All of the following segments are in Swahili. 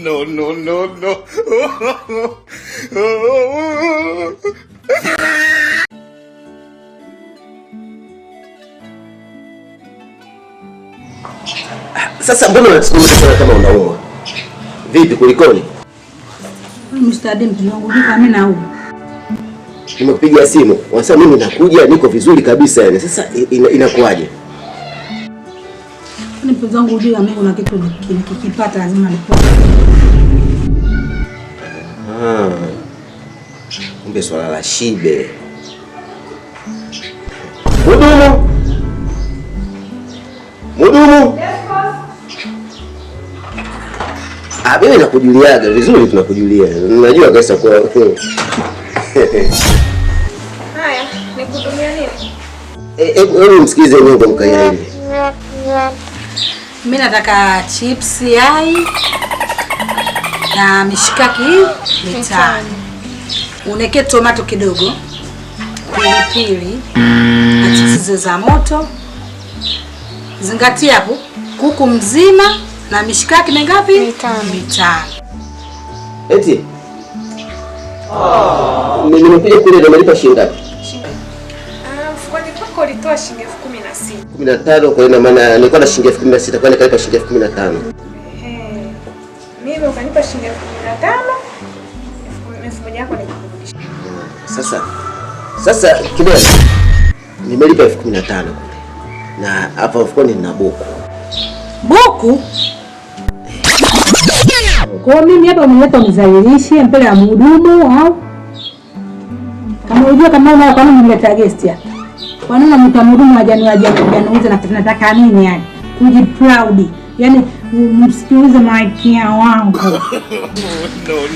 No, no, no, no. Sasa mbona unasikia kama unaumwa? Vipi kulikoni? Mr. Dem wangu kama mimi naumwa. Nimekupigia simu. Unasema mimi nakuja, niko vizuri kabisa yani. Sasa inakuaje? Ni mpenzi wangu ujue mimi kuna kitu nikikipata lazima nipate. Kumbe swala la shibe. Mudumu! Mudumu! Mimi nakujuliaga vizuri, tunakujulia. Unajua kabisa kwa haya, nikutumia nini? Hebu msikize nyongo mkaya hivi. Mimi nataka chips yai na mishikaki mitano. Uneke tomato kidogo, pilipili na chips za moto. Zingatia hapo, kuku mzima na mishikaki mingapi? Mitano. Eti? Nimekuja kule na malipa shilingi ngapi? Mfukoni kwako ulitoa shilingi 16,000. 15 kwa ina maana nilikuwa na shilingi 16,000 kwa nikalipa shilingi 15,000. Mimi ukanipa shilingi 15,000. 1,000 yako nikurudisha. Sasa kidogo. Nimelipa 15,000 kule. Na hapa mfukoni nina buku. Buku? Kwa mimi hapa umeleta unizalilishe mbele ya mhudumu au? Kama unajua kama una kwa nini umeleta guest hapa? Kwa nini mtamhudumu hajaniuliza na nataka nini yani? Kuji proud. Yaani msikilize maikia wangu. No,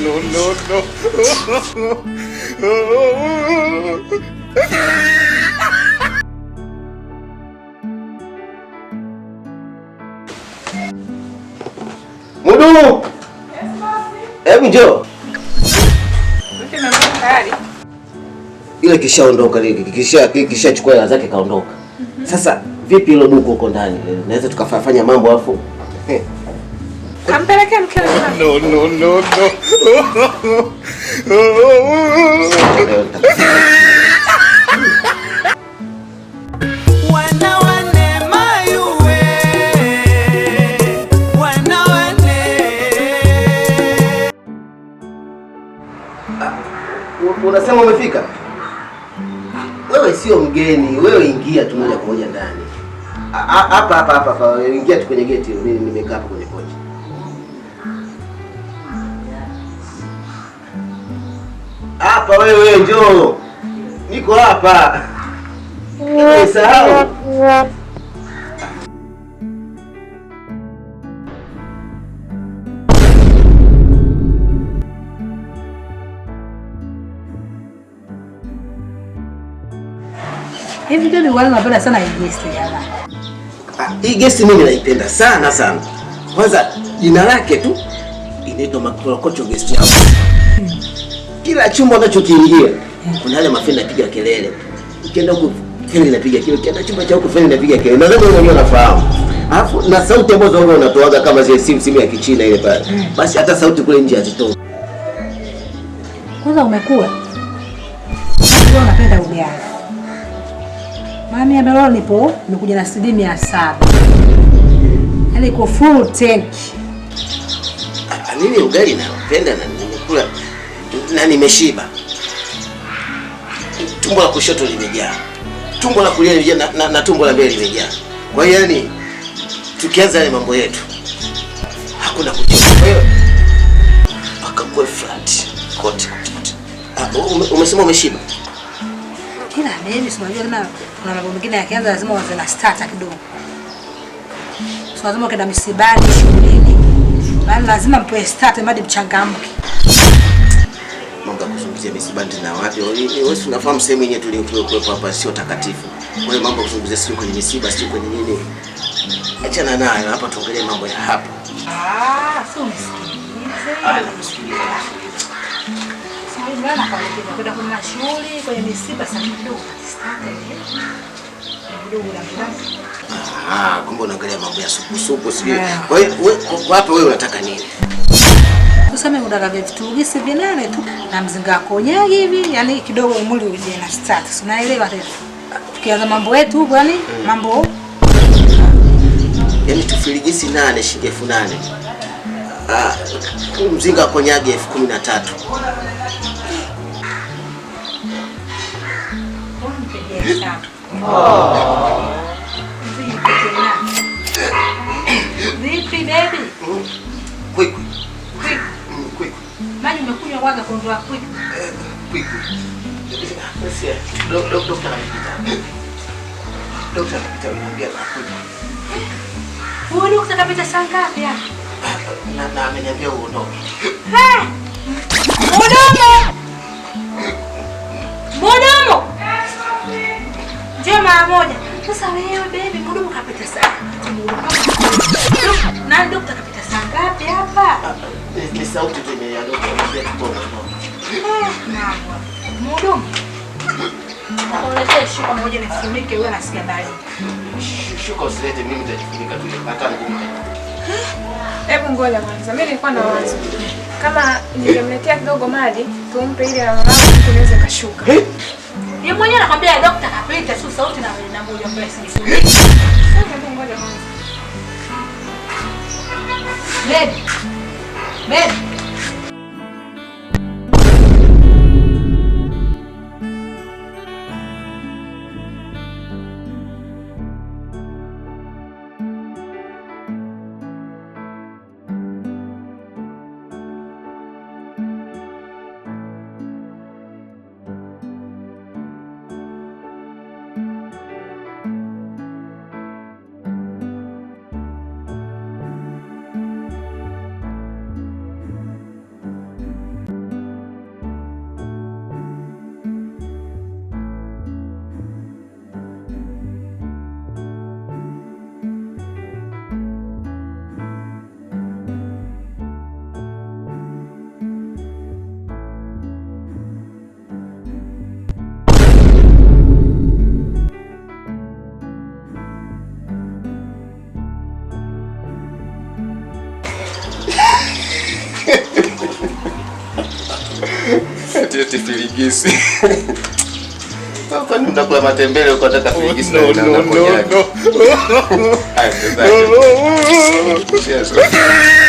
no, no, no. Mudumu! Hebu njoo. Mimi mama tayari. Ile kishaondoka kishachukua hela zake kaondoka. Sasa vipi hilo buku huko ndani? Naweza tukafanya mambo afu. Kampelekea mkeo wangu. No, no, no, no. Unasema umefika? Wewe sio mgeni, wewe ingia tu moja kwa moja ndani. Hapa ingia tu kwenye geti, mimi nimekaa hapa kwenye kochi. Hapa wewe njoo. Niko hapa. Umesahau? Hivi ndio wale wanapenda sana hii guest jana. Hii guest mimi naipenda sana sana. Kwanza jina lake tu inaitwa Makorokocho guest house. Kila chumba unachokiingia kuna yale mafeni napiga kelele. Ukienda huko feni inapiga kelele. Ukienda chumba cha huko feni inapiga kelele. Nadhani wewe mwenyewe unafahamu. Alafu na sauti ambazo wewe unatoaga kama zile simu ya Kichina ile pale. Basi hata sauti kule nje hazitoki. Kwanza umekula. Wewe unapenda ugali. Mami leo nimekuja na 700. Yaani iko full tank. Mimi ugali napenda na nimekula na nimeshiba. Tumbo la kushoto limejaa. Tumbo la kulia limejaa na tumbo la mbele limejaa. Kwa hiyo yani tukianza ile mambo yetu hakuna kuchoka. Kwa hiyo paka kwa flat kote. Umesema umeshiba? Kila mimi unajua tena kuna mambo mengine yakianza lazima uanze na starter kidogo. So lazima ukaenda misibani shuleni. Bali lazima mpoe starter hadi mchangamke. Mambo ya kuzungumzia misibani na wapi? Wewe unafahamu sehemu yenyewe tuliokuwa hapa sio takatifu. Kwa hiyo mambo ya kuzungumzia sio kwenye misiba, sio kwenye nini. Achana nayo hapa tuongelee mambo ya hapa. Sio msikilize. Nakusikiliza. Mbona kwenda kuna shughuli kwenye misiba sana kidogo kumbe unaangalia mambo ya supu sio. Kwa hiyo hapa wewe unataka nini? tuseme unataka vitugisi vinane tu na mzinga konyagi hivi, yani kidogo umuli uje na status. Unaelewa tena? Tukianza mambo yetu huko yani mambo yani tufiligisi 8 shilingi 8,000. Mzinga konyagi 13,000. Vipi baby? Quick. Maji umekunywa kwanza kuondoa quick. Dokta anapita. Dokta anapita ananiambia quick. Huyu dokta kapita saa ngapi hapa? Na ameniambia uondoke. Mudomo. Njoo mara moja. Sasa wewe baby, mudomo kapita saa. Na dokta kapita saa ngapi hapa? Ni sauti tu ya dokta ananiambia tuone. Mama. Mudomo. Nakuletea shuka moja nifunike wewe nasikia ndani. Shuka usilete, mimi nitajifunika tu hata ngumu. Hebu ngoja kwanza. Mimi nilikuwa na wazo. Kama ningemletea kidogo maji, tumpe ile ya mama tunaweza kashuka. Yeye mwenyewe anakuambia daktari kapita, sio sauti na moja mbaya sisi. Hebu ngoja kwanza. Baby. Baby. Ati filigisi. Kwa nini unakula matembele uko nataka filigisi na no. Hayo sasa.